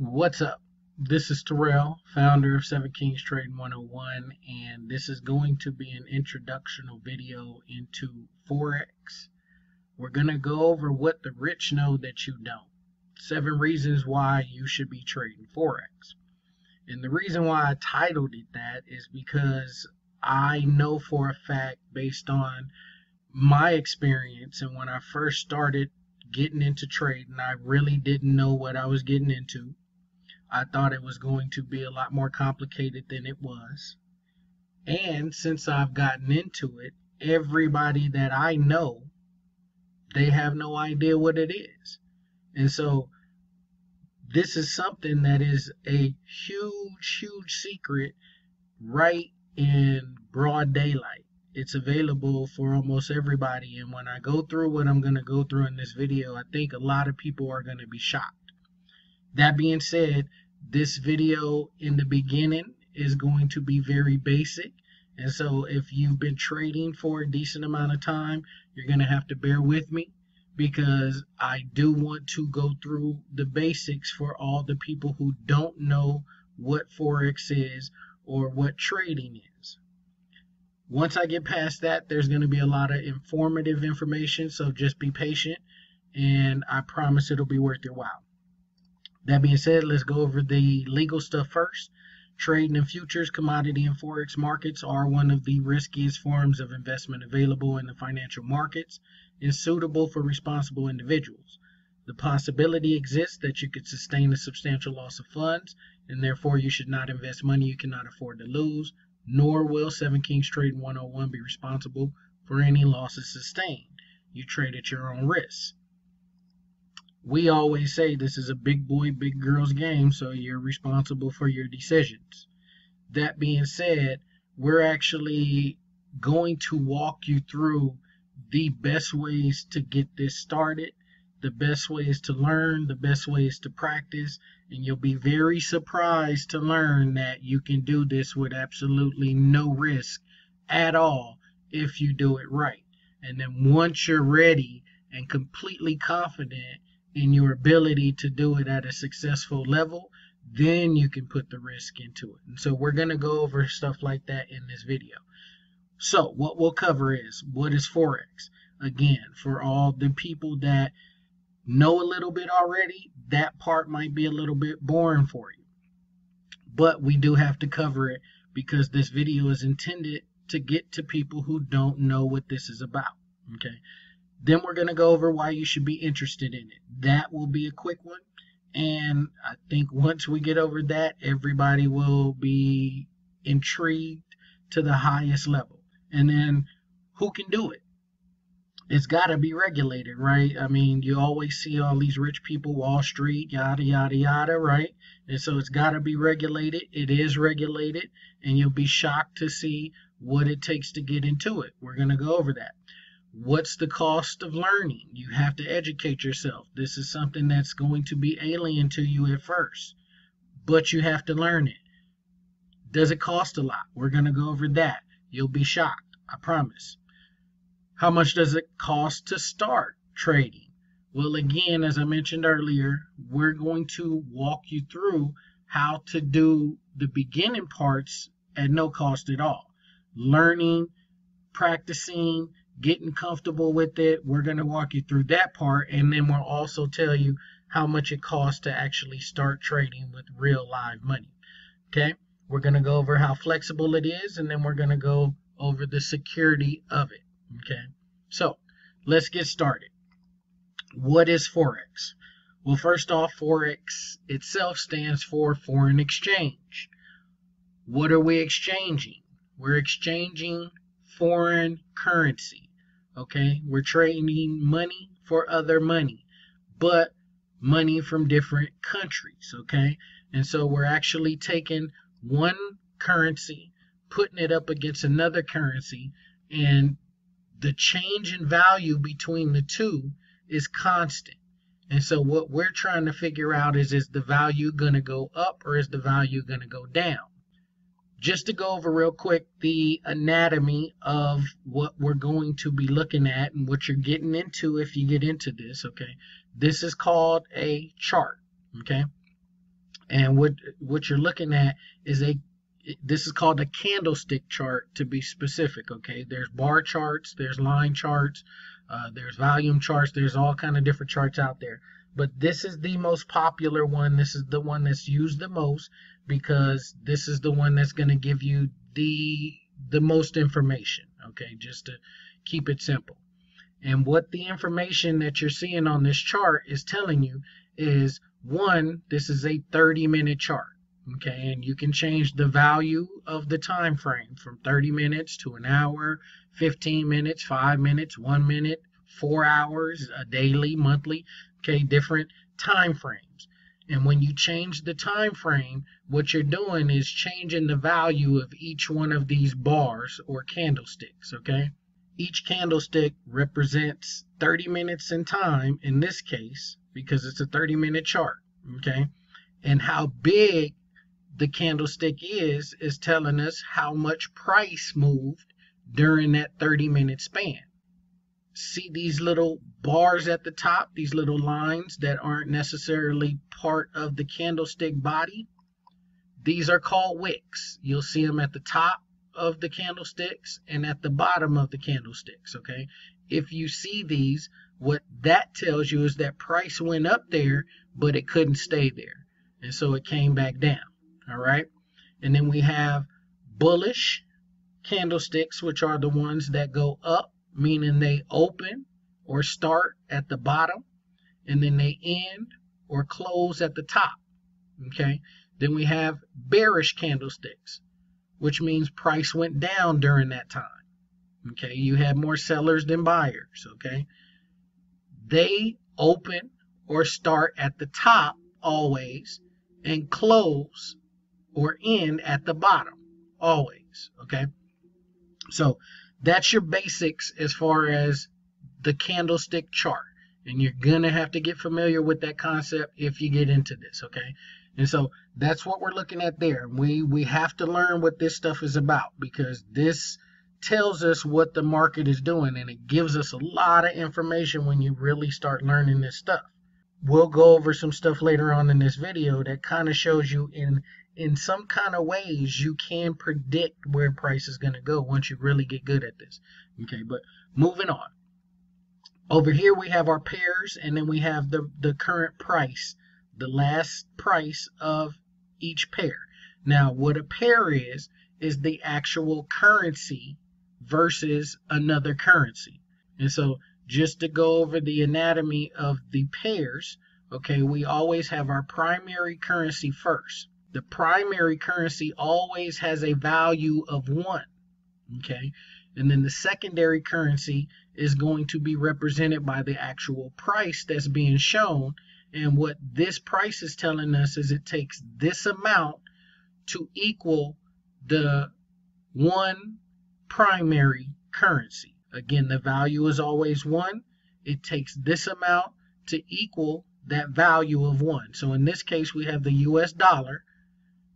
What's up? This is Terrell, founder of Seven Kings Trading 101, and this is going to be an introductional video into Forex. We're going to go over what the rich know that you don't. 7 reasons why you should be trading Forex. And the reason why I titled it that is because I know for a fact, based on my experience, and when I first started getting into trading, I really didn't know what I was getting into. I thought it was going to be a lot more complicated than it was. And since I've gotten into it, everybody that I know, they have no idea what it is. And so this is something that is a huge secret right in broad daylight. It's available for almost everybody. And when I go through what I'm going to go through in this video, I think a lot of people are going to be shocked. That being said, this video in the beginning is going to be very basic. And so if you've been trading for a decent amount of time, you're going to have to bear with me, because I do want to go through the basics for all the people who don't know what Forex is or what trading is. Once I get past that, there's going to be a lot of informative information, so just be patient, and I promise it'll be worth your while. That being said, let's go over the legal stuff first. Trading in futures, commodity, and Forex markets are one of the riskiest forms of investment available in the financial markets and suitable for responsible individuals. The possibility exists that you could sustain a substantial loss of funds, and therefore you should not invest money you cannot afford to lose, nor will 7 Kings Trading 101 be responsible for any losses sustained. You trade at your own risk. We always say this is a big boy, big girls game, so you're responsible for your decisions. That being said, we're actually going to walk you through the best ways to get this started, the best ways to learn, the best ways to practice, and you'll be very surprised to learn that you can do this with absolutely no risk at all if you do it right. And then once you're ready and completely confident in your ability to do it at a successful level, then you can put the risk into it. And so we're going to go over stuff like that in this video. So what we'll cover is, what is Forex? Again, for all the people that know a little bit already, that part might be a little bit boring for you. But we do have to cover it because this video is intended to get to people who don't know what this is about. Okay. Then we're going to go over why you should be interested in it. That will be a quick one. And I think once we get over that, everybody will be intrigued to the highest level. And then who can do it? It's got to be regulated, right? I mean, you always see all these rich people, Wall Street, yada, yada, yada, right? And so it's got to be regulated. It is regulated. And you'll be shocked to see what it takes to get into it. We're going to go over that. What's the cost of learning? You have to educate yourself. This is something that's going to be alien to you at first, but you have to learn it. Does it cost a lot? We're going to go over that. You'll be shocked, I promise. How much does it cost to start trading? Well, again, as I mentioned earlier, we're going to walk you through how to do the beginning parts at no cost at all. Learning, practicing, getting comfortable with it. We're going to walk you through that part, and then we'll also tell you how much it costs to actually start trading with real live money. Okay, we're going to go over how flexible it is, and then we're going to go over the security of it. Okay, so let's get started. What is Forex? Well, first off, Forex itself stands for foreign exchange. What are we exchanging? We're exchanging foreign currency. Okay, we're trading money for other money, but money from different countries. Okay, and so we're actually taking one currency, putting it up against another currency, and the change in value between the two is constant. And so what we're trying to figure out is the value going to go up or is the value going to go down? Just to go over real quick the anatomy of what we're going to be looking at and what you're getting into if you get into this, okay? This is called a chart, okay? And what you're looking at is this is called a candlestick chart, to be specific. Okay, there's bar charts, there's line charts, there's volume charts, there's all kind of different charts out there, but this is the most popular one. This is the one that's used the most, because this is the one that's going to give you the most information. Okay, just to keep it simple. And what the information that you're seeing on this chart is telling you is, one, this is a 30-minute chart. Okay, and you can change the value of the time frame from 30 minutes to an hour, 15 minutes, 5 minutes, 1 minute, 4 hours, a daily, monthly, okay, different time frames. And when you change the time frame, what you're doing is changing the value of each one of these bars or candlesticks. Okay, each candlestick represents 30 minutes in time in this case, because it's a 30-minute chart. Okay, and how big the candlestick is telling us how much price moved during that 30-minute span. See these little bars at the top, these little lines that aren't necessarily part of the candlestick body? These are called wicks. You'll see them at the top of the candlesticks and at the bottom of the candlesticks. Okay, if you see these, what that tells you is that price went up there, but it couldn't stay there, and so it came back down. All right, and then we have bullish candlesticks, which are the ones that go up, meaning they open or start at the bottom, and then they end or close at the top. Okay, then we have bearish candlesticks, which means price went down during that time. Okay, you have more sellers than buyers. Okay, they open or start at the top always and close or end at the bottom always. Okay, so that's your basics as far as the candlestick chart, and you're gonna have to get familiar with that concept if you get into this. Okay, and so that's what we're looking at there. We have to learn what this stuff is about, because this tells us what the market is doing, and it gives us a lot of information when you really start learning this stuff. We'll go over some stuff later on in this video that kind of shows you in some kind of ways you can predict where price is going to go once you really get good at this. Okay, but moving on. Over here we have our pairs, and then we have the current price, the last price of each pair. Now, what a pair is the actual currency versus another currency. And so just to go over the anatomy of the pairs, okay, we always have our primary currency first. The primary currency always has a value of 1, okay? And then the secondary currency is going to be represented by the actual price that's being shown. And what this price is telling us is it takes this amount to equal the one primary currency. Again, the value is always 1. It takes this amount to equal that value of 1. So in this case, we have the US dollar,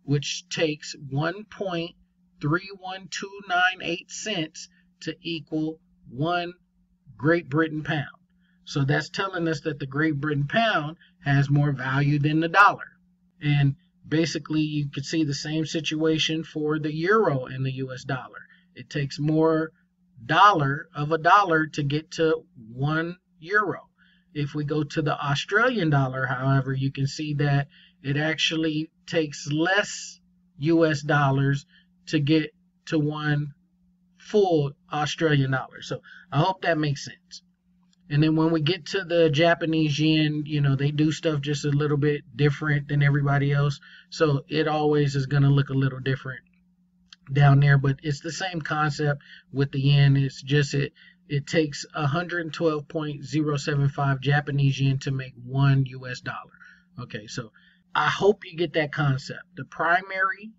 which takes 1.31298 cents to equal 1 Great Britain pound. So that's telling us that the Great Britain pound has more value than the dollar. And basically, you could see the same situation for the euro and the US dollar. It takes more of a dollar to get to 1 euro. If we go to the Australian dollar, however, you can see that it actually takes less US dollars to get to 1 full Australian dollar. So I hope that makes sense. And then when we get to the Japanese yen, you know, they do stuff just a little bit different than everybody else. So it always is going to look a little different down there, but it's the same concept with the yen. It's just it takes 112.075 Japanese yen to make 1 US dollar. Okay, so I hope you get that concept. The primary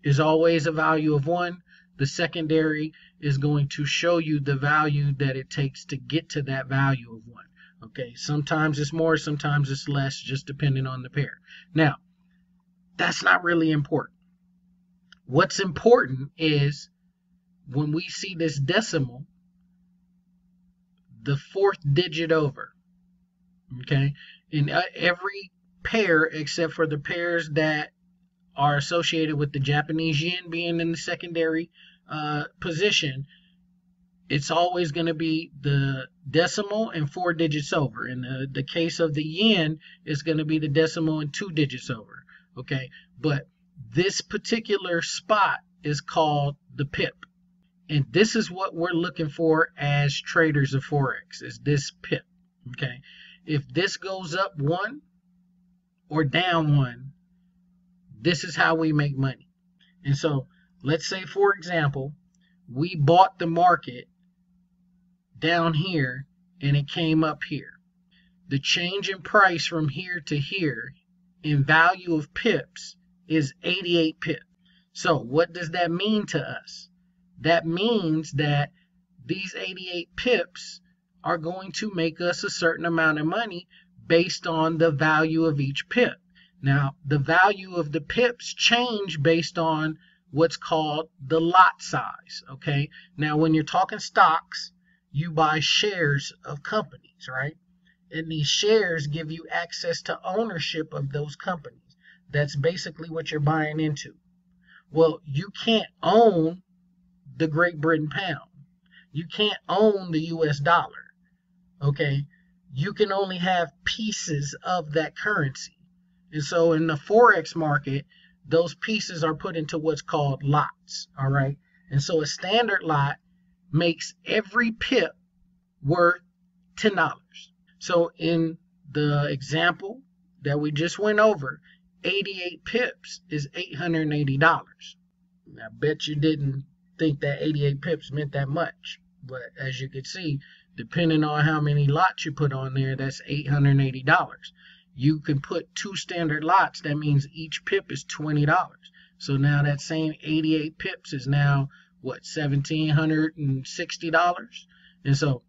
is always a value of 1. The secondary is going to show you the value that it takes to get to that value of 1. Okay, sometimes it's more, sometimes it's less, just depending on the pair. Now, that's not really important. What's important is when we see this decimal, the 4th digit over. Okay, in every pair except for the pairs that are associated with the Japanese yen being in the secondary position. It's always going to be the decimal and 4 digits over. In the case of the yen, it's going to be the decimal and 2 digits over. Okay, but this particular spot is called the pip. And this is what we're looking for as traders of Forex, is this pip. Okay, if this goes up 1 or down 1, this is how we make money. And so let's say, for example, we bought the market down here and it came up here. The change in price from here to here in value of pips is 88 pips. So what does that mean to us? That means that these 88 pips are going to make us a certain amount of money based on the value of each pip. Now, the value of the pips change based on what's called the lot size. Okay. Now, when you're talking stocks, you buy shares of companies, right? And these shares give you access to ownership of those companies. That's basically what you're buying into. Well, you can't own the Great Britain pound. You can't own the US dollar. Okay? You can only have pieces of that currency. And so in the Forex market, those pieces are put into what's called lots. All right? And so a standard lot makes every pip worth $10. So in the example that we just went over, 88 pips is $880. I bet you didn't think that 88 pips meant that much. But as you can see, depending on how many lots you put on there, that's $880. You can put 2 standard lots. That means each pip is $20. So now that same 88 pips is now, what, $1,760? And so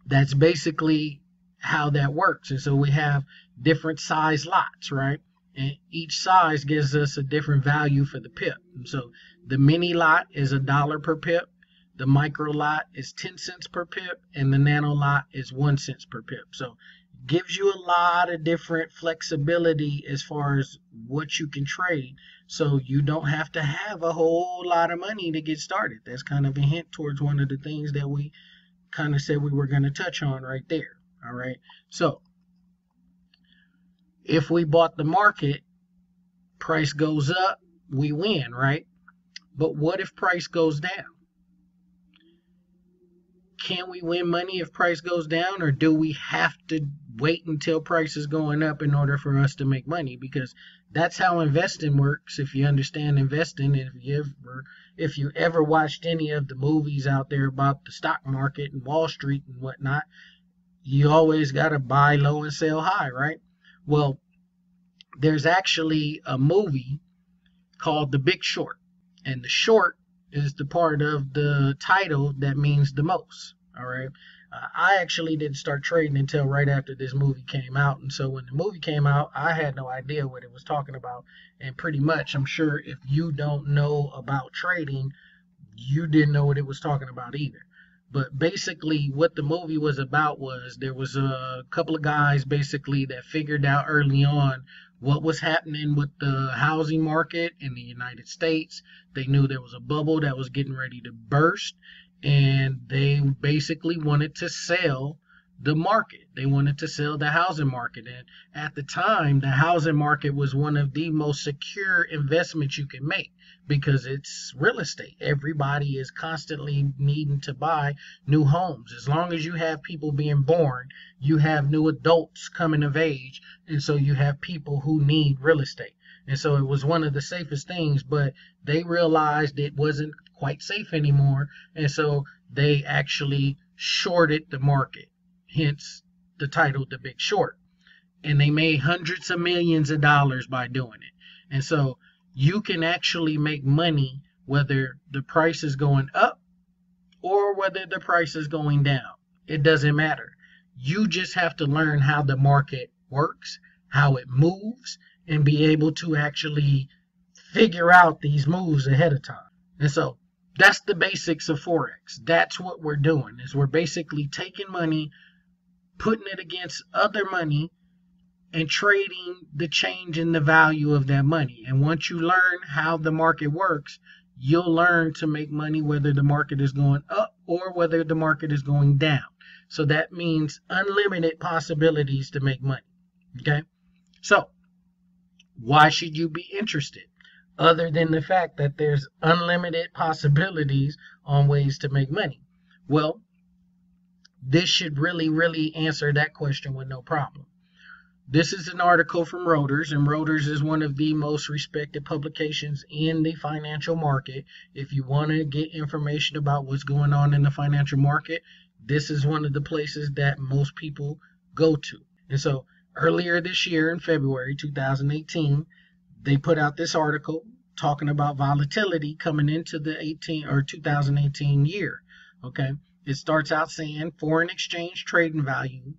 that's basically how that works. And so we have different size lots, right? And each size gives us a different value for the pip. And so the mini lot is $1 per pip, the micro lot is 10 cents per pip, and the nano lot is 1 cent per pip. So it gives you a lot of different flexibility as far as what you can trade. So you don't have to have a whole lot of money to get started. That's kind of a hint towards one of the things that we kind of said we were going to touch on right there. All right. So if we bought the market, price goes up, we win, right? But what if price goes down? Can we win money if price goes down, or do we have to wait until price is going up in order for us to make money? Because that's how investing works. If you understand investing, if you ever watched any of the movies out there about the stock market and Wall Street and whatnot, you always got to buy low and sell high, right? Well, there's actually a movie called The Big Short, and the short is the part of the title that means the most. All right. I actually didn't start trading until right after this movie came out. And so when the movie came out, I had no idea what it was talking about. And pretty much, I'm sure if you don't know about trading, you didn't know what it was talking about either. But basically what the movie was about was there was a couple of guys basically that figured out early on what was happening with the housing market in the United States. They knew there was a bubble that was getting ready to burst, and they basically wanted to sell the market. They wanted to sell the housing market. And at the time, the housing market was one of the most secure investments you can make because it's real estate. Everybody is constantly needing to buy new homes. As long as you have people being born, you have new adults coming of age. And so you have people who need real estate. And so it was one of the safest things, but they realized it wasn't quite safe anymore. And so they actually shorted the market. Hence the title, The Big Short. And they made hundreds of millions of dollars by doing it. And so you can actually make money whether the price is going up or whether the price is going down. It doesn't matter. You just have to learn how the market works, how it moves, and be able to actually figure out these moves ahead of time. And so that's the basics of Forex. That's what we're doing, is we're basically taking money, putting it against other money, and trading the change in the value of that money. And once you learn how the market works, you'll learn to make money whether the market is going up or whether the market is going down. So that means unlimited possibilities to make money. Okay? So, why should you be interested? Other than the fact that there's unlimited possibilities on ways to make money. Well, this should really answer that question with no problem. This is an article from Reuters, and Reuters is one of the most respected publications in the financial market. If you want to get information about what's going on in the financial market, this is one of the places that most people go to. And so earlier this year in February 2018, they put out this article talking about volatility coming into the 2018 year. Okay, it starts out saying foreign exchange trading value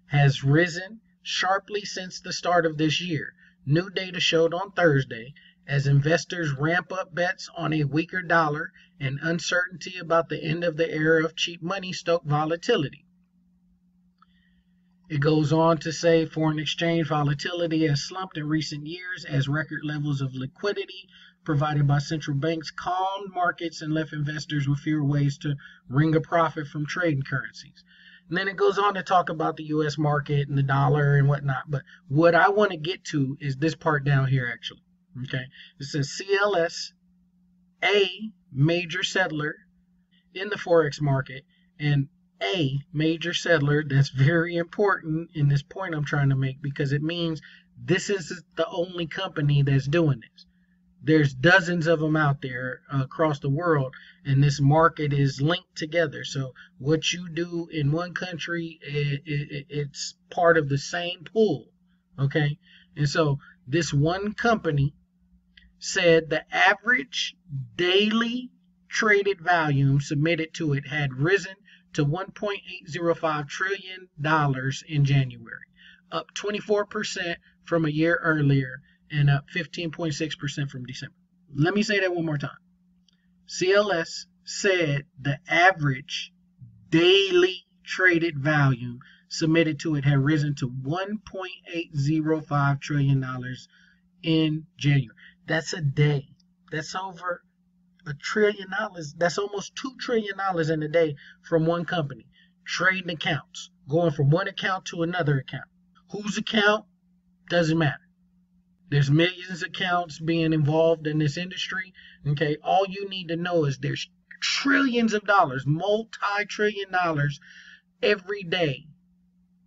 has risen sharply since the start of this year. New data showed on Thursday as investors ramp up bets on a weaker dollar and uncertainty about the end of the era of cheap money stoked volatility. It goes on to say foreign exchange volatility has slumped in recent years as record levels of liquidity provided by central banks calmed markets and left investors with fewer ways to wring a profit from trading currencies. And then it goes on to talk about the U.S. market and the dollar and whatnot. But what I want to get to is this part down here, actually. Okay. It says CLS, a major settler in the Forex market, and a major settler. That's very important in this point I'm trying to make, because it means this is the only company that's doing this. There's dozens of them out there across the world, and this market is linked together. So what you do in one country, it's part of the same pool. Okay. And so this one company said the average daily traded volume submitted to it had risen to $1.805 trillion in January, up 24% from a year earlier and up 15.6% from December. Let me say that one more time. CLS said the average daily traded volume submitted to it had risen to $1.805 trillion in January. That's a day. That's over $1 trillion. That's almost $2 trillion in a day from one company. Trading accounts, going from one account to another account. Whose account? Doesn't matter. There's millions of accounts being involved in this industry. Okay, all you need to know is there's trillions of dollars, multi-trillion dollars every day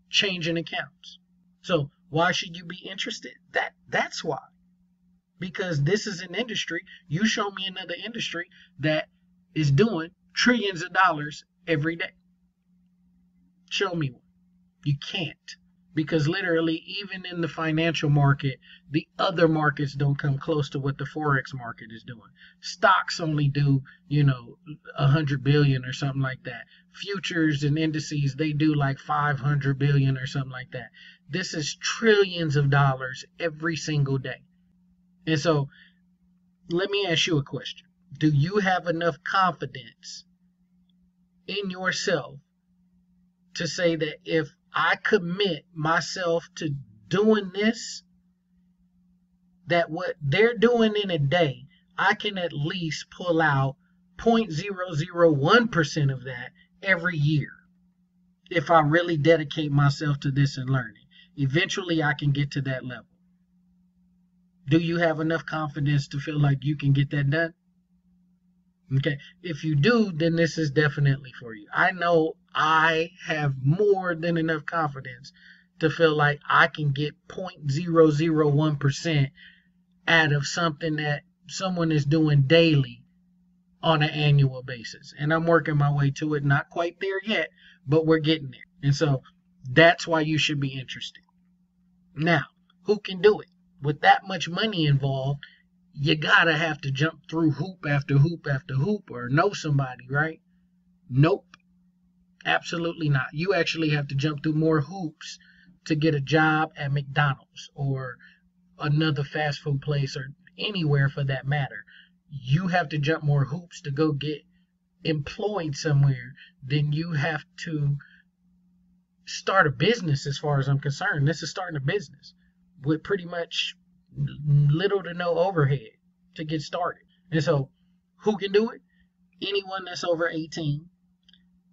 changing accounts. So why should you be interested? That's why. Because this is an industry. You show me another industry that is doing trillions of dollars every day. Show me one. You can't. Because literally, even in the financial market, the other markets don't come close to what the Forex market is doing. Stocks only do, 100 billion or something like that. Futures and indices, they do like 500 billion or something like that. This is trillions of dollars every single day. And so, let me ask you a question. Do you have enough confidence in yourself to say that if I commit myself to doing this, that what they're doing in a day, I can at least pull out 0.001% of that every year if I really dedicate myself to this and learning? Eventually, I can get to that level. Do you have enough confidence to feel like you can get that done? Okay, if you do, then this is definitely for you. I know I have more than enough confidence to feel like I can get 0.001% out of something that someone is doing daily on an annual basis. And I'm working my way to it. Not quite there yet, but we're getting there. And so that's why you should be interested. Now, who can do it? With that much money involved, you gotta have to jump through hoop after hoop after hoop or know somebody, right? Nope. Absolutely not. You actually have to jump through more hoops to get a job at McDonald's or another fast food place or anywhere for that matter. You have to jump more hoops to go get employed somewhere than you have to start a business as far as I'm concerned. This is starting a business with pretty much little to no overhead to get started. And so who can do it? Anyone that's over 18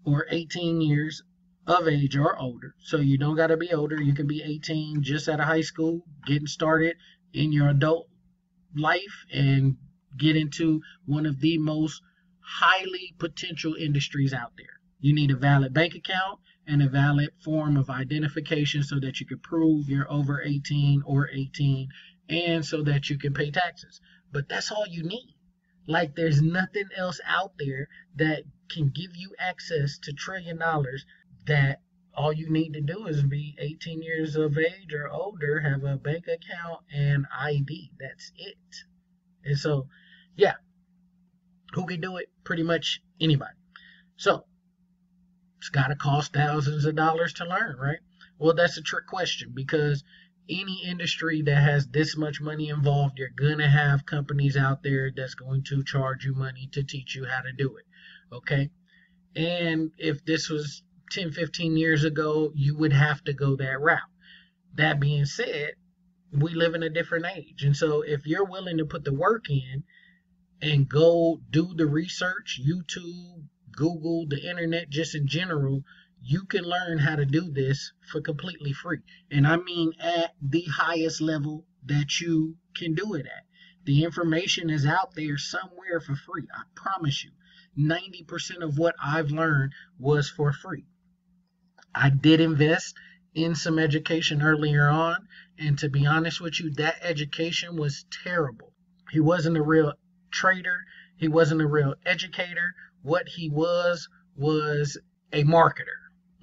or 18 years of age or older. So you don't got to be older. You can be 18 just out of high school, getting started in your adult life and get into one of the most highly potential industries out there. You need a valid bank account and a valid form of identification so that you can prove you're over 18 or 18 and so that you can pay taxes. But that's all you need. Like, there's nothing else out there that can give you access to $1 trillion. That all you need to do is be 18 years of age or older, have a bank account and ID. That's it. And so, yeah, who can do it? Pretty much anybody. So it's got to cost thousands of dollars to learn, right? Well, that's a trick question, because any industry that has this much money involved, you're going to have companies out there that's going to charge you money to teach you how to do it. Okay. And if this was 10, 15 years ago, you would have to go that route. That being said, we live in a different age. And so if you're willing to put the work in and go do the research, YouTube, Google, the internet, just in general, you can learn how to do this for completely free. And I mean at the highest level that you can do it at. The information is out there somewhere for free. I promise you. 90% of what I've learned was for free. I did invest in some education earlier on, and to be honest with you, that education was terrible. He wasn't a real trader. He wasn't a real educator. What he was a marketer.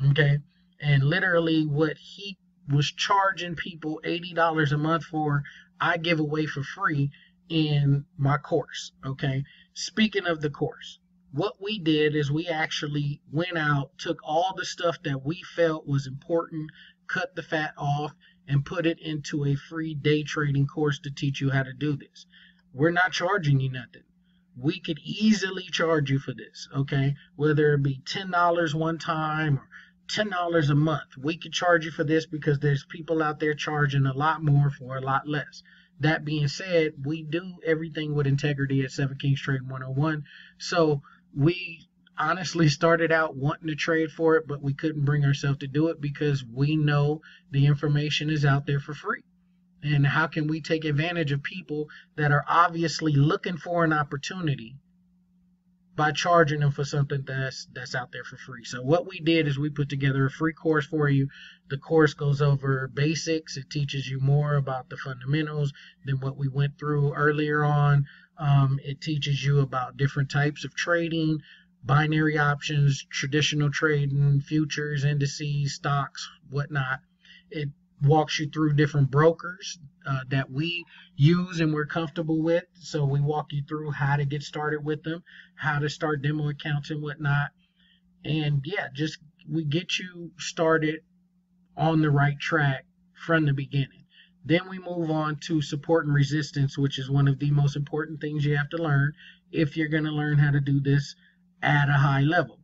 Okay. And literally what he was charging people $80 a month for, I give away for free in my course. Okay. Speaking of the course, what we did is we actually went out, took all the stuff that we felt was important, cut the fat off, and put it into a free day trading course to teach you how to do this. We're not charging you nothing. We could easily charge you for this, okay? Whether it be $10 one time or $10 a month, we could charge you for this because there's people out there charging a lot more for a lot less. That being said, we do everything with integrity at 7 Kings Trading 101. So we honestly started out wanting to trade for it, but we couldn't bring ourselves to do it because we know the information is out there for free. And how can we take advantage of people that are obviously looking for an opportunity by charging them for something that's out there for free? So what we did is we put together a free course for you. The course goes over basics. It teaches you more about the fundamentals than what we went through earlier on. It teaches you about different types of trading, binary options, traditional trading, futures, indices, stocks, whatnot. It walks you through different brokers that we use and we're comfortable with. So we walk you through how to get started with them, how to start demo accounts and whatnot. And yeah, just we get you started on the right track from the beginning. Then we move on to support and resistance, which is one of the most important things you have to learn if you're going to learn how to do this at a high level.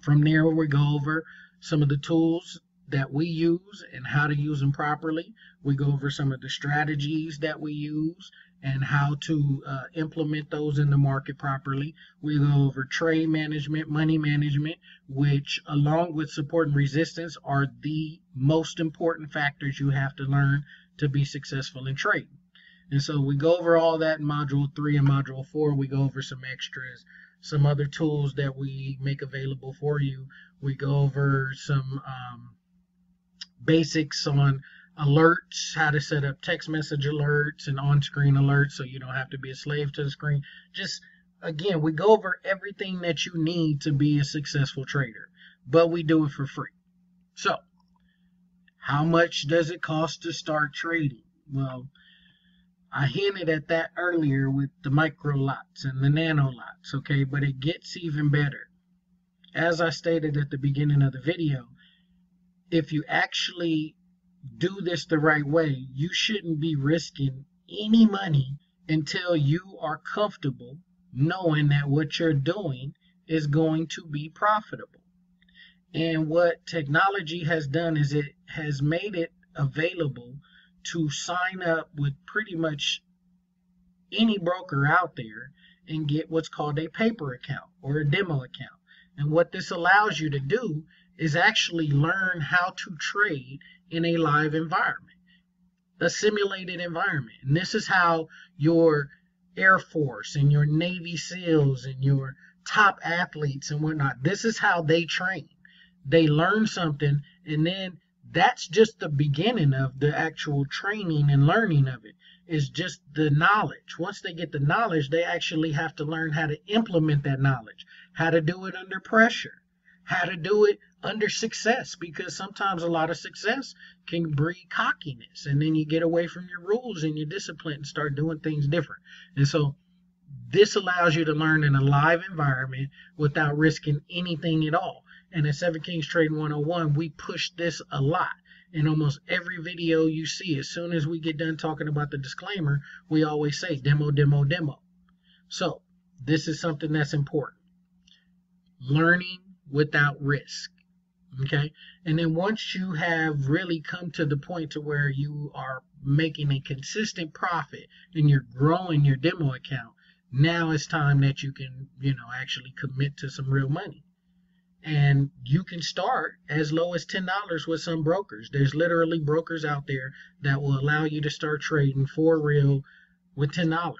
From there, we go over some of the tools that we use and how to use them properly. We go over some of the strategies that we use and how to implement those in the market properly. We go over trade management, money management, which along with support and resistance are the most important factors you have to learn to be successful in trading. And so we go over all that in Module 3 and Module 4. We go over some extras, some other tools that we make available for you. We go over some basics on alerts, how to set up text message alerts and on-screen alerts so you don't have to be a slave to the screen. Just, again, we go over everything that you need to be a successful trader, but we do it for free. So, how much does it cost to start trading? Well, I hinted at that earlier with the micro lots and the nano lots, okay, but it gets even better. As I stated at the beginning of the video, if you actually do this the right way, you shouldn't be risking any money until you are comfortable knowing that what you're doing is going to be profitable. And what technology has done is it has made it available to sign up with pretty much any broker out there and get what's called a paper account or a demo account. And what this allows you to do is actually learn how to trade in a live environment, a simulated environment. And this is how your Air Force and your Navy SEALs and your top athletes and whatnot, this is how they train. They learn something, and then that's just the beginning of the actual training and learning of it. Is just the knowledge. Once they get the knowledge, they actually have to learn how to implement that knowledge, how to do it under pressure, how to do it under success, because sometimes a lot of success can breed cockiness, and then you get away from your rules and your discipline and start doing things different. And so this allows you to learn in a live environment without risking anything at all. And at 7 Kings Trading 101, we push this a lot. In almost every video you see, as soon as we get done talking about the disclaimer, we always say demo, demo, demo. So this is something that's important. Learning without risk. Okay. And then once you have really come to the point to where you are making a consistent profit and you're growing your demo account, now it's time that you can, actually commit to some real money. And you can start as low as $10 with some brokers. There's literally brokers out there that will allow you to start trading for real with $10.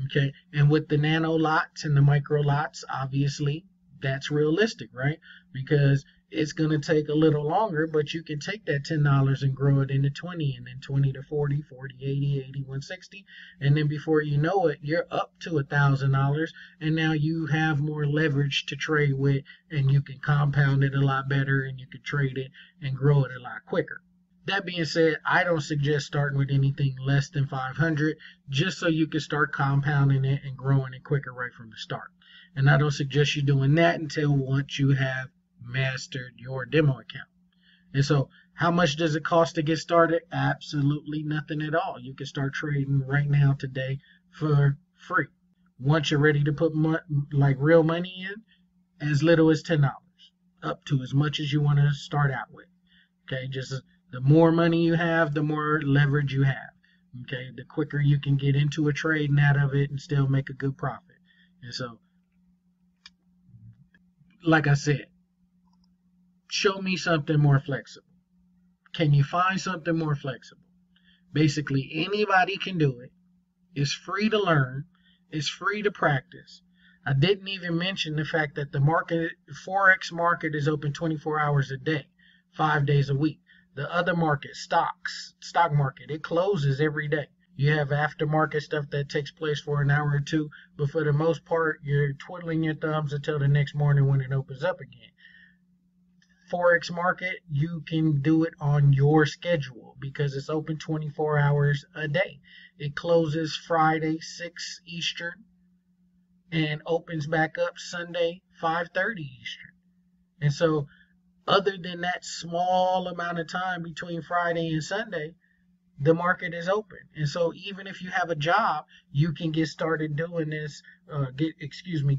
Okay. And with the nano lots and the micro lots, obviously that's realistic, right? Because it's going to take a little longer, but you can take that $10 and grow it into 20, and then 20 to 40, 40, 80, 80, 160. And then before you know it, you're up to $1,000. And now you have more leverage to trade with, and you can compound it a lot better, and you can trade it and grow it a lot quicker. That being said, I don't suggest starting with anything less than 500, just so you can start compounding it and growing it quicker right from the start. And I don't suggest you doing that until once you have mastered your demo account. And so how much does it cost to get started? Absolutely nothing at all. You can start trading right now today for free. Once you're ready to put real money in, as little as $10, up to as much as you want to start out with. Okay, just the more money you have, the more leverage you have. Okay, the quicker you can get into a trade and out of it and still make a good profit. And so, like I said, show me something more flexible. Can you find something more flexible? Basically, anybody can do it. It's free to learn. It's free to practice. I didn't even mention the fact that the Forex market is open 24 hours a day, 5 days a week. The other market, stock market, it closes every day. You have aftermarket stuff that takes place for an hour or two, but for the most part, you're twiddling your thumbs until the next morning when it opens up again. Forex market, you can do it on your schedule because it's open 24 hours a day. It closes Friday 6 Eastern and opens back up Sunday 5:30 Eastern. And so other than that small amount of time between Friday and Sunday, the market is open. And so even if you have a job, you can get started doing this,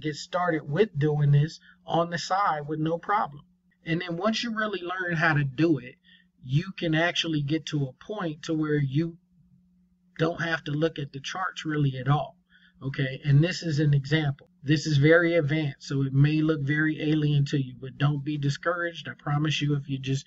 get started with doing this on the side with no problem. And then once you really learn how to do it, you can actually get to a point to where you don't have to look at the charts really at all. Okay, and this is an example. This is very advanced, so it may look very alien to you, but don't be discouraged. I promise you, if you just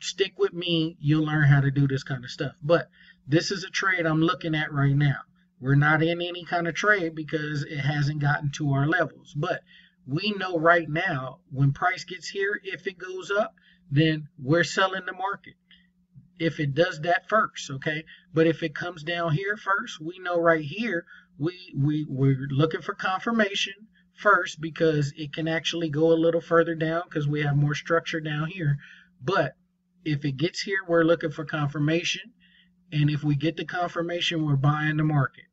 stick with me, you'll learn how to do this kind of stuff. But this is a trade I'm looking at right now. We're not in any kind of trade because it hasn't gotten to our levels. But we know right now when price gets here, if it goes up, then we're selling the market. If it does that first, okay? But if it comes down here first, we know right here, we're looking for confirmation first because it can actually go a little further down because we have more structure down here. But if it gets here, we're looking for confirmation. And if we get the confirmation, we're buying the market.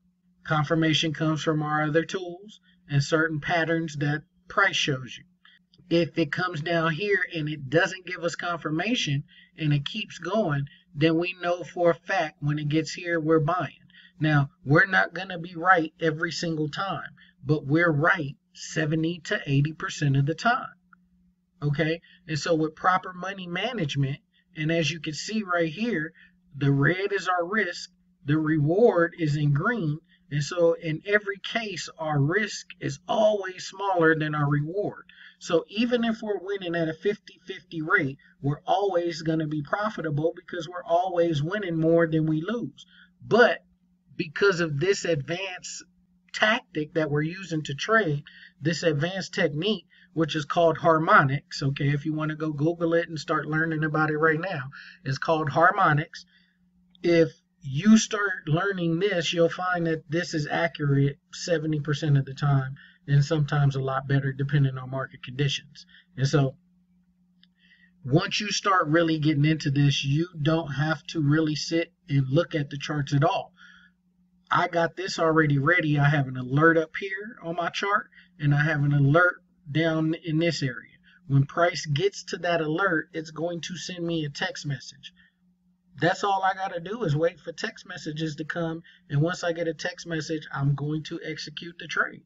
Confirmation comes from our other tools and certain patterns that price shows you. If it comes down here and it doesn't give us confirmation and it keeps going, then we know for a fact when it gets here, we're buying. Now, we're not going to be right every single time, but we're right 70 to 80% of the time. Okay, and so with proper money management, and as you can see right here, the red is our risk, the reward is in green, and so in every case our risk is always smaller than our reward. So even if we're winning at a 50-50 rate, we're always going to be profitable because we're always winning more than we lose. But because of this advanced tactic that we're using to trade, this advanced technique, which is called harmonics. Okay, if you want to go Google it and start learning about it right now, it's called harmonics. If you start learning this, you'll find that this is accurate 70% of the time, and sometimes a lot better depending on market conditions. And so once you start really getting into this, you don't have to really sit and look at the charts at all. I got this already ready. I have an alert up here on my chart, and I have an alert down in this area. When price gets to that alert, it's going to send me a text message. That's all I got to do is wait for text messages to come, and once I get a text message, I'm going to execute the trade.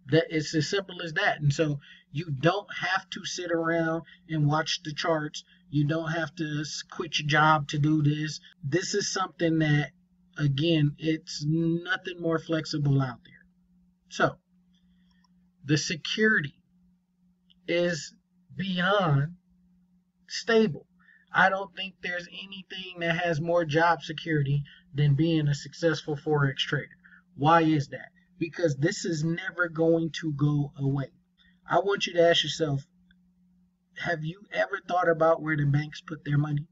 That it's as simple as that. And so you don't have to sit around and watch the charts. You don't have to quit your job to do this. This is something that, again, it's nothing more flexible out there. So the security is beyond stable. I don't think there's anything that has more job security than being a successful Forex trader. Why is that? Because this is never going to go away. I want you to ask yourself, have you ever thought about where the banks put their money?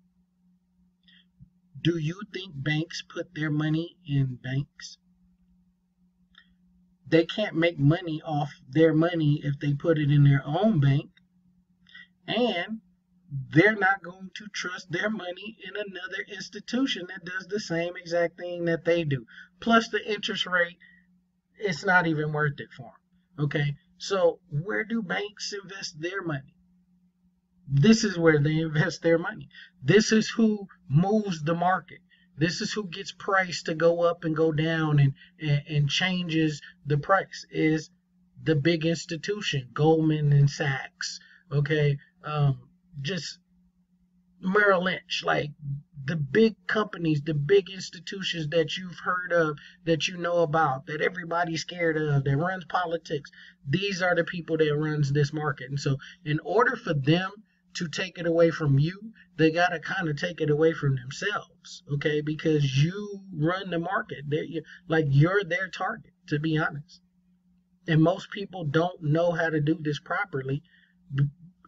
Do you think banks put their money in banks? They can't make money off their money if they put it in their own bank. And they're not going to trust their money in another institution that does the same exact thing that they do. Plus the interest rate, it's not even worth it for them. Okay, so where do banks invest their money? This is where they invest their money. This is who moves the market. This is who gets price to go up and go down and changes the price, is the big institution, Goldman and Sachs. Okay, just Merrill Lynch, like the big companies, the big institutions that you've heard of, that you know about, that everybody's scared of, that runs politics. These are the people that runs this market. And so in order for them to take it away from you, they got to kind of take it away from themselves, okay? Because you run the market. You're their target, to be honest. And most people don't know how to do this properly.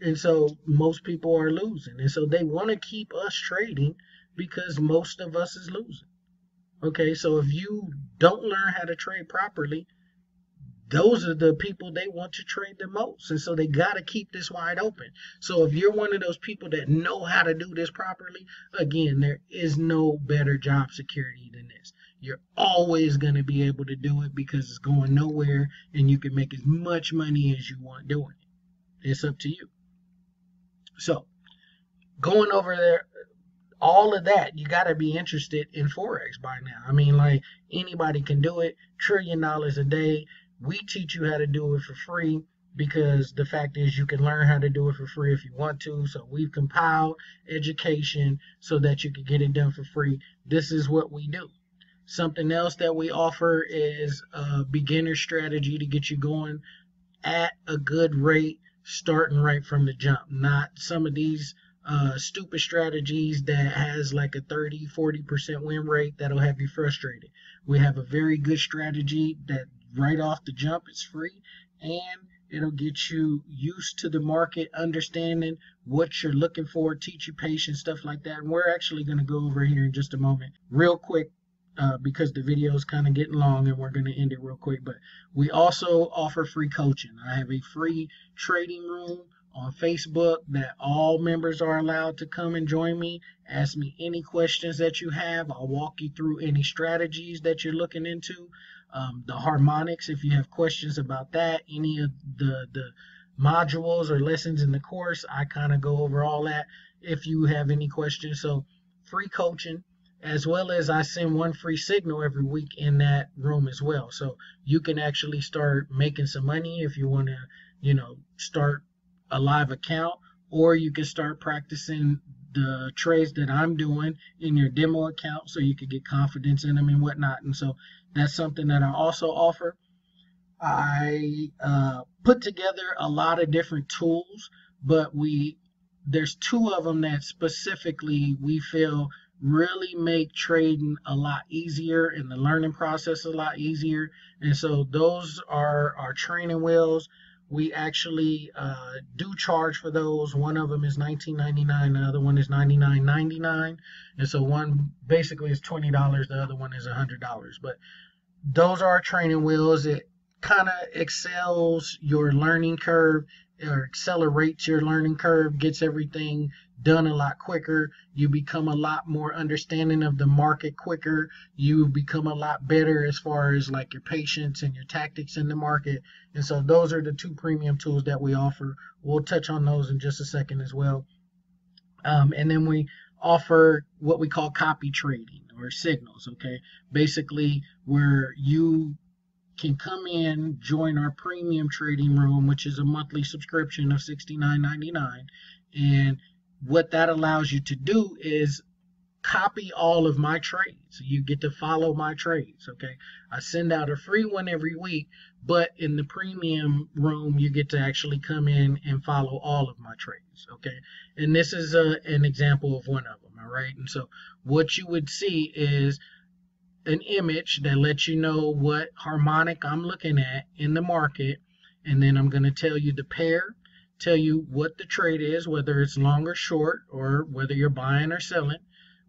And so most people are losing. And so they want to keep us trading because most of us is losing. Okay, so if you don't learn how to trade properly, those are the people they want to trade the most. And so they got to keep this wide open. So if you're one of those people that know how to do this properly, again, there is no better job security than this. You're always going to be able to do it because it's going nowhere and you can make as much money as you want doing it. It's up to you. So going over there, all of that, you got to be interested in Forex by now. I mean, like, anybody can do it. $1 trillion a day. We teach you how to do it for free because the fact is you can learn how to do it for free if you want to. So we've compiled education so that you can get it done for free. This is what we do. Something else that we offer is a beginner strategy to get you going at a good rate, starting right from the jump. Not some of these stupid strategies that has like a 30-40% win rate that'll have you frustrated. We have a very good strategy that right off the jump it's free, and it'll get you used to the market, understanding what you're looking for, teach you patience, stuff like that. And we're actually going to go over here in just a moment real quick because the video is kind of getting long and we're going to end it real quick. But we also offer free coaching. I have a free trading room on Facebook that all members are allowed to come and join me. Ask me any questions that you have. I'll walk you through any strategies that you're looking into. The harmonics, if you have questions about that, any of the modules or lessons in the course, I kind of go over all that if you have any questions. So free coaching, as well as I send one free signal every week in that room as well. So you can actually start making some money if you want to, start a live account, or you can start practicing the trades that I'm doing in your demo account so you could get confidence in them and whatnot. And so that's something that I also offer. I put together a lot of different tools, but there's two of them that specifically we feel really make trading a lot easier and the learning process a lot easier. And so those are our training wheels. We actually do charge for those. One of them is $19.99, the other one is $99.99. And so one basically is $20, the other one is $100. But those are training wheels. It kind of excels your learning curve or accelerates your learning curve, gets everything done a lot quicker. You become a lot more understanding of the market quicker. You become a lot better as far as like your patience and your tactics in the market. And so those are the two premium tools that we offer. We'll touch on those in just a second as well. And then we offer what we call copy trading or signals. Okay, basically where you can come in, join our premium trading room, which is a monthly subscription of $69.99. And what that allows you to do is copy all of my trades. You get to follow my trades. Okay, I send out a free one every week, but in the premium room you get to actually come in and follow all of my trades. Okay, and this is an example of one of them. All right, and so what you would see is an image that lets you know what harmonic I'm looking at in the market, and then I'm going to tell you the pair, tell you what the trade is, whether it's long or short, or whether you're buying or selling.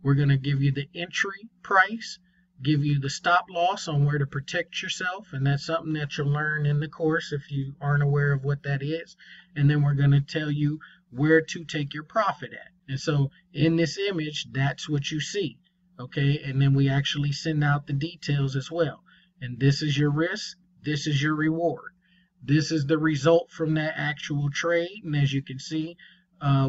We're going to give you the entry price, give you the stop loss on where to protect yourself, and that's something that you'll learn in the course if you aren't aware of what that is. And then we're going to tell you where to take your profit at. And so in this image, that's what you see. Okay, and then we actually send out the details as well. And this is your risk, this is your reward. This is the result from that actual trade. And as you can see,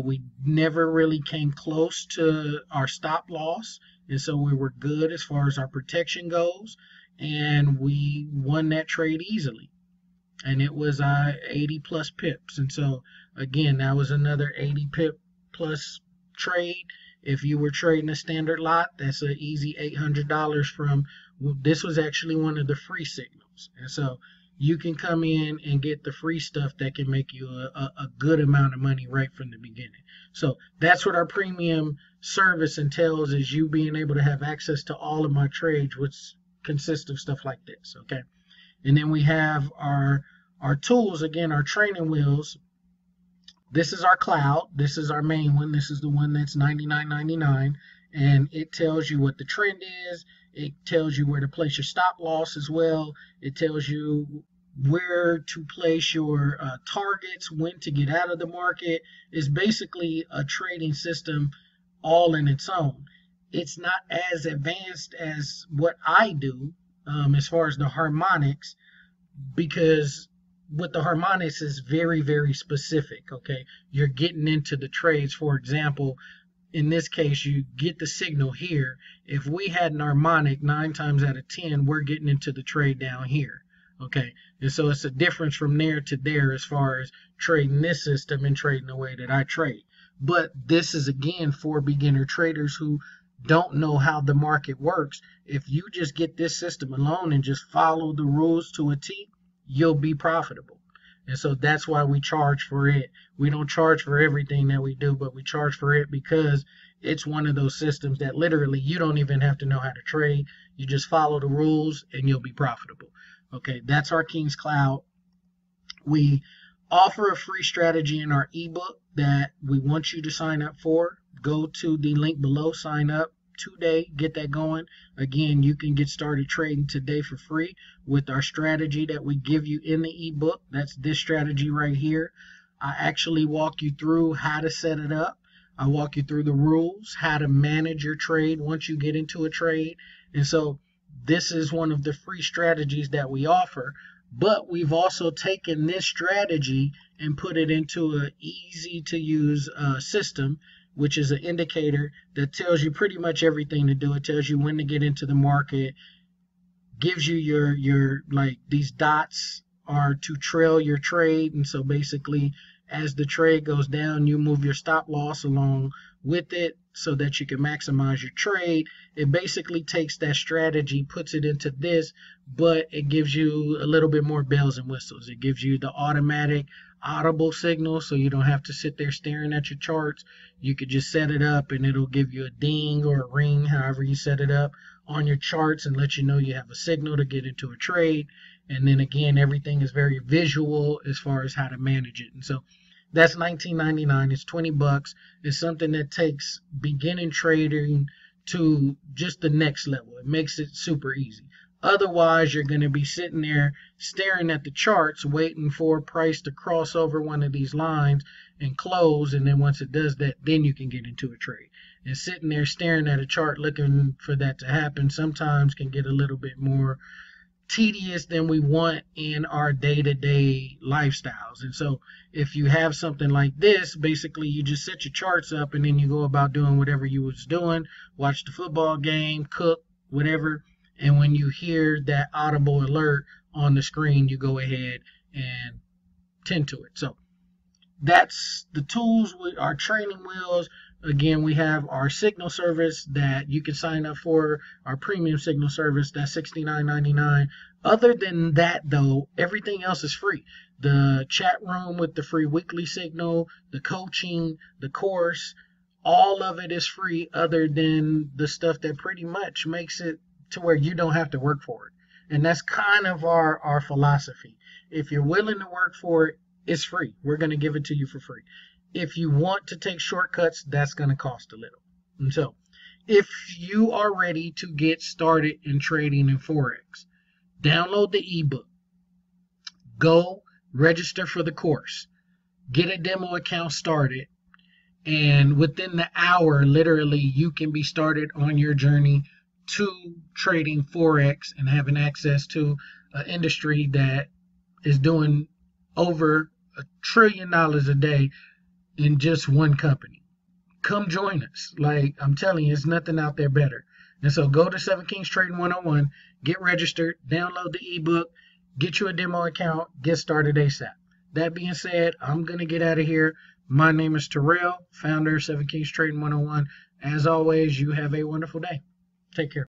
we never really came close to our stop loss. And so we were good as far as our protection goes. And we won that trade easily. And it was 80 plus pips. And so, again, that was another 80 pip plus trade. If you were trading a standard lot, that's an easy $800 from, this was actually one of the free signals. And so you can come in and get the free stuff that can make you a good amount of money right from the beginning. So that's what our premium service entails, is you being able to have access to all of my trades, which consist of stuff like this. Okay. And then we have our tools, again, our training wheels. This is our cloud. This is our main one. This is the one that's $99.99. And it tells you what the trend is. It tells you where to place your stop loss as well. It tells you where to place your targets, when to get out of the market. It's basically a trading system all in its own. It's not as advanced as what I do as far as the harmonics, because with the harmonics is very, very specific. Okay, you're getting into the trades. For example, in this case, you get the signal here. If we had an harmonic, 9 times out of 10, we're getting into the trade down here. Okay, and so it's a difference from there to there as far as trading this system and trading the way that I trade. But this is, again, for beginner traders who don't know how the market works. If you just get this system alone and just follow the rules to a T, you'll be profitable. And so that's why we charge for it. We don't charge for everything that we do, but we charge for it because it's one of those systems that literally you don't even have to know how to trade. You just follow the rules and you'll be profitable. Okay, that's our King's Cloud. We offer a free strategy in our ebook that we want you to sign up for. Go to the link below, sign up today, get that going. Again, you can get started trading today for free with our strategy that we give you in the ebook. That's this strategy right here. I actually walk you through how to set it up. I walk you through the rules, how to manage your trade once you get into a trade. And so this is one of the free strategies that we offer. But we've also taken this strategy and put it into an easy to use system, which is an indicator that tells you pretty much everything to do. It tells you when to get into the market, gives you your like these dots are to trail your trade. And so basically As the trade goes down, you move your stop loss along with it so that you can maximize your trade. It basically takes that strategy, puts it into this, but it gives you a little bit more bells and whistles. It gives you the automatic audible signal, so you don't have to sit there staring at your charts. You could just set it up and it'll give you a ding or a ring, however you set it up on your charts, and let you know you have a signal to get into a trade. And then again, everything is very visual as far as how to manage it. And so that's $19.99. It's $20. It's something that takes beginning trading to just the next level. It makes it super easy. Otherwise, you're going to be sitting there staring at the charts, waiting for price to cross over one of these lines and close. And then once it does that, then you can get into a trade. And sitting there staring at a chart looking for that to happen sometimes can get a little bit more tedious than we want in our day-to-day lifestyles. And so if you have something like this, basically you just set your charts up and then you go about doing whatever you was doing, watch the football game, cook, whatever. And when you hear that audible alert on the screen, you go ahead and tend to it. So that's the tools with our training wheels. Again, we have our signal service that you can sign up for, our premium signal service. That's $69.99. Other than that, though, everything else is free. The chat room with the free weekly signal, the coaching, the course, all of it is free, other than the stuff that pretty much makes it to where you don't have to work for it. And that's kind of our philosophy. If you're willing to work for it, it's free. We're going to give it to you for free. If you want to take shortcuts, that's going to cost a little. And so, if you are ready to get started in trading in Forex, download the ebook. Go register for the course. Get a demo account started. And within the hour, literally, you can be started on your journey to trading Forex and having access to an industry that is doing over $1 trillion a day in just one company. Come join us. Like I'm telling you, there's nothing out there better. And so go to 7 Kings Trading 101, get registered, download the ebook, get you a demo account, get started ASAP. That being said, I'm going to get out of here. My name is Terrell, founder of 7 Kings Trading 101. As always, you have a wonderful day. Take care.